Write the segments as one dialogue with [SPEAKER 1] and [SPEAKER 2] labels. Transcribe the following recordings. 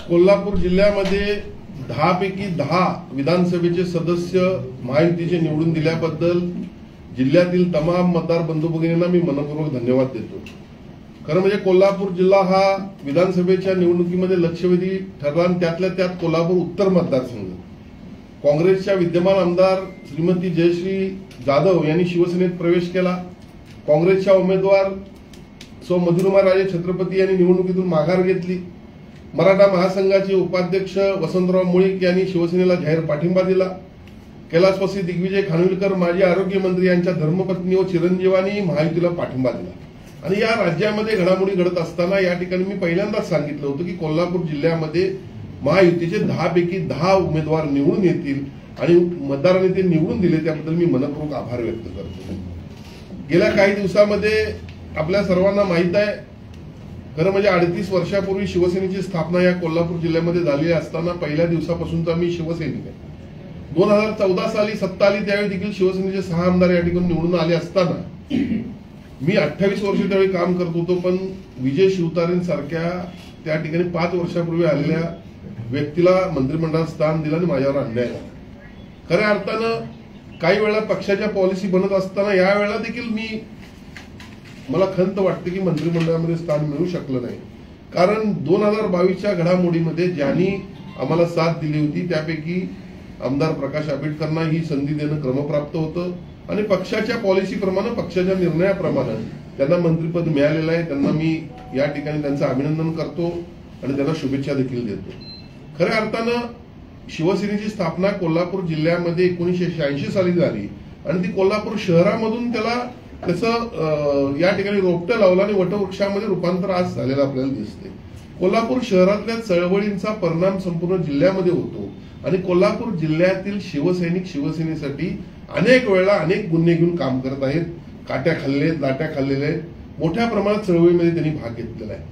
[SPEAKER 1] कोल्हापूर जिल्ह्यामध्ये 10 पैकी 10 विधानसभेचे सदस्य महायुतीचे निवडून दिल्याबद्दल जिल्ह्यातील तमाम मतदार बंधू भगिनींना मी मनपूर्वक धन्यवाद देतो। खरं म्हणजे कोल्हापूर जिल्हा हा विधानसभेच्या निवडणुकीमध्ये लक्षवेधी ठरला आणि त्यातल्या त्यात कोल्हापूर उत्तर मतदारसंघ काँग्रेसच्या विद्यमान आमदार श्रीमती जयश्री जाधव यांनी शिवसेनेत प्रवेश केला। काँग्रेसच्या उमेदवार सौ मधुरमाराजे छत्रपती यांनी निवडणुकीतून माघार घेतली। मराठा महासंघाचे उपाध्यक्ष वसंतराव मुळीक यांनी शिवसेनेला जाहीर पाठिंबा दिला। कैलासवासी दिग्विजय खानविलकर माजी आरोग्य मंत्री यांच्या धर्मपत्नी व चिरंजीवांनी महायुतीला पाठिंबा दिला। आणि या राज्यामध्ये घडामोडी घडत असताना या ठिकाणी मी पहिल्यांदाच सांगितलं होतं की कोल्हापूर जिल्ह्यामध्ये महायुतीचे 10 पैकी 10 उमेदवार निवडून येतील आणि मतदारांनी ते निवडून दिले त्याबद्दल मी मनपूर्वक आभार व्यक्त करतो। गेल्या काही दिवसांमध्ये आपल्या सर्वांना माहित आहे, खरं म्हणजे 38 वर्षापूर्वी शिवसेनेची स्थापना या कोल्हापूर जिल्ह्यामध्ये झाली असताना पहिल्या दिवसापासूनचा मी शिवसैनिक आहे। 2014 साली सत्ता आली त्यावेळी देखील शिवसेनेचे 6 आमदार या ठिकाणी निवडून आले असताना मी 28 वर्ष त्यावेळी काम करत होतो, पण विजय शिवतारेंसारख्या त्या ठिकाणी 5 वर्षापूर्वी आलेल्या व्यक्तीला मंत्रिमंडळात स्थान दिलं आणि माझ्यावर अन्याय झाला। खऱ्या अर्थानं काही वेळा पक्षाच्या पॉलिसी बनत असताना यावेळेला देखील मला खंत वाटते की मंत्रिमंडळामध्ये स्थान मिळू शकलं नाही, कारण 2022च्या घडामोडीमध्ये ज्यांनी आम्हाला साथ दिली होती त्यापैकी आमदार प्रकाश आंबेडकरांना ही संधी देणं क्रमप्राप्त होतं आणि पक्षाच्या पॉलिसीप्रमाणे पक्षाच्या निर्णयाप्रमाणे त्यांना मंत्रिपद मिळालेलं आहे। त्यांना मी या ठिकाणी त्यांचं अभिनंदन करतो आणि त्यांना शुभेच्छा देखील देतो। खऱ्या अर्थानं शिवसेनेची स्थापना कोल्हापूर जिल्ह्यामध्ये 1986 साली झाली आणि ती कोल्हापूर शहरामधून त्याचं या ठिकाणी रोपटं लावलं आणि वटवृक्षामध्ये रूपांतर आज झालेलं आपल्याला दिसते। कोल्हापूर शहरातल्या चळवळींचा परिणाम संपूर्ण जिल्ह्यामध्ये होतो आणि कोल्हापूर जिल्ह्यातील शिवसैनिक शिवसेनेसाठी अनेक वेळा अनेक गुन्हे घेऊन काम करत आहेत, काट्या खाल्लेत, लाट्या खाल्लेल्या आहेत, मोठ्या प्रमाणात चळवळीमध्ये त्यांनी भाग घेतलेला आहे।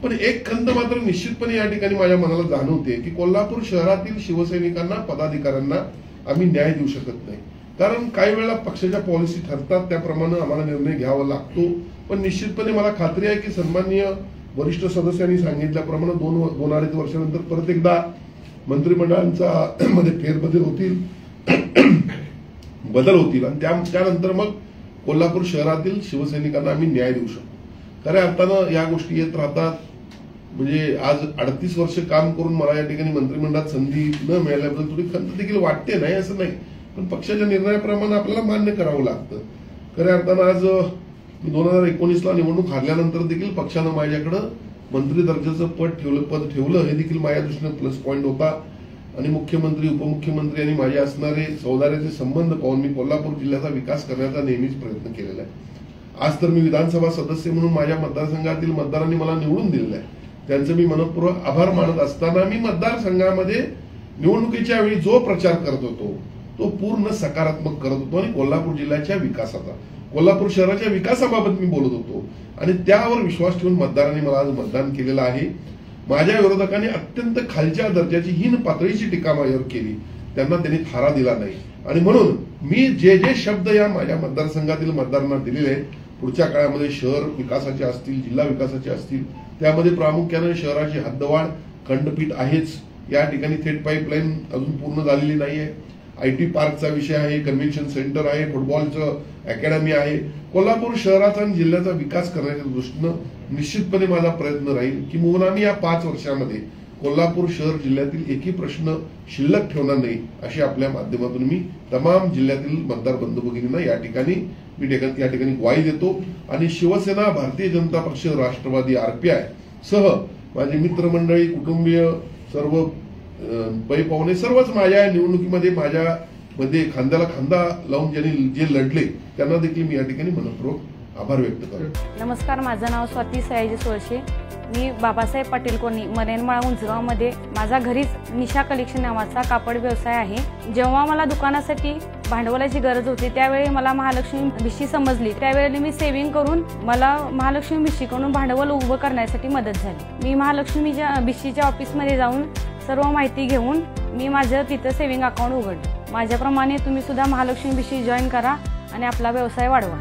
[SPEAKER 1] पण एक खंत मात्र निश्चितपणे या ठिकाणी माझ्या मनाला जाणवते की कोल्हापूर शहरातील शिवसैनिकांना पदाधिकाऱ्यांना आम्ही न्याय देऊ शकत नाही, कारण काही वेळा पक्षाच्या पॉलिसी ठरतात त्याप्रमाणे आम्हाला निर्णय घ्यावा लागतो। पण निश्चितपणे मला खात्री आहे की सन्माननीय वरिष्ठ सदस्यांनी सांगितल्याप्रमाणे 2-2.5 वर्षानंतर परत एकदा मंत्रिमंडळांचा मध्ये फेरबदल होतील आणि त्यानंतर मग कोल्हापूर शहरातील शिवसैनिकांना आम्ही न्याय देऊ शकतो। खऱ्या अर्थानं या गोष्टी येत राहतात। म्हणजे आज 38 वर्ष काम करून मला या ठिकाणी मंत्रिमंडळात संधी न मिळाल्याबद्दल थोडी खंत देखील वाटते, नाही असं नाही, पण पक्षाच्या निर्णयाप्रमाणे आपल्याला मान्य करावं लागतं। खऱ्या अर्थानं आज 2019ला निवडणूक हारल्यानंतर देखील पक्षानं माझ्याकडे मंत्री दर्जाचं पद ठेवलं हे देखील माझ्या दृष्टीने प्लस पॉईंट होता आणि मुख्यमंत्री उपमुख्यमंत्री आणि माझे असणारे सौदार्याचे संबंध पाहून मी कोल्हापूर जिल्ह्याचा विकास करण्याचा नेहमीच प्रयत्न केलेला आहे। आज तर मी विधानसभा सदस्य म्हणून माझ्या मतदारसंघातील मतदारांनी मला निवडून दिलेलं आहे, त्यांचं मी मनपूर्वक आभार मानत असताना मी मतदारसंघामध्ये निवडणुकीच्या वेळी जो प्रचार करत होतो तो पूर्ण सकारात्मक करत होतो आणि कोल्हापूर जिल्ह्याच्या विकासाचा, कोल्हापूर शहराच्या विकासाबाबत मी बोलत होतो आणि त्यावर विश्वास ठेवून मतदारांनी मला आज मतदान केलेलं आहे। माझ्या विरोधकांनी अत्यंत खालच्या दर्जाची हीन पातळीची टीका माझ्यावर केली, त्यांना त्यांनी थारा दिला नाही आणि म्हणून मी जे शब्द या माझ्या मतदारसंघातील मतदारांना दिलेले आहेत पुढच्या काळामध्ये शहर विकासाचे असतील, जिल्हा विकासाचे असतील, त्यामध्ये प्रामुख्याने शहराची हद्दवाढ, खंडपीठ आहेच, या ठिकाणी थेट पाईपलाईन अजून पूर्ण झालेली नाहीये, IT पार्कचा विषय आहे, कन्व्हेन्शन सेंटर आहे, फुटबॉलचं अकॅडमी आहे। कोल्हापूर शहराचा आणि जिल्ह्याचा विकास करण्याच्या दृष्टीनं निश्चितपणे माझा प्रयत्न राहील की मुळात आम्ही या 5 वर्षामध्ये कोल्हापूर शहर जिल्ह्यातील एकही प्रश्न शिल्लक ठेवणार नाही अशी आपल्या माध्यमातून मी तमाम जिल्ह्यातील मतदार बंधू भगिनींना या ठिकाणी ग्वाही देतो आणि शिवसेना, भारतीय जनता पक्ष, राष्ट्रवादी, RPI सह माझे मित्रमंडळी, कुटुंबीय, सर्व पै पाहुणे सर्वच माझ्या निवडणुकीमध्ये माझ्यामध्ये खांद्याला खांदा लावून ज्यांनी जे लढले त्यांना देखील मी या ठिकाणी मनपूर्वक आभार व्यक्त करतो।
[SPEAKER 2] नमस्कार, माझं नाव स्वाती सयाजी सोळशे, मी बाबासाहेब पाटील कॉलनी मनेनमाळ उंचगावमध्ये माझा घरीच निशा कलेक्शन नावाचा कापड व्यवसाय आहे। जेव्हा मला दुकानासाठी भांडवलाची गरज होती त्यावेळी मला महालक्ष्मी भिशी समजली, त्यावेळी मी सेव्हिंग करून मला महालक्ष्मी भिशीकडून भांडवल उभं करण्यासाठी मदत झाली। मी महालक्ष्मीच्या भिशीच्या ऑफिसमध्ये जाऊन सर्व माहिती घेऊन मी माझं तिथं सेव्हिंग अकाउंट उघडलं। माझ्याप्रमाणे तुम्ही सुद्धा महालक्ष्मी भिशी जॉईन करा आणि आपला व्यवसाय वाढवा।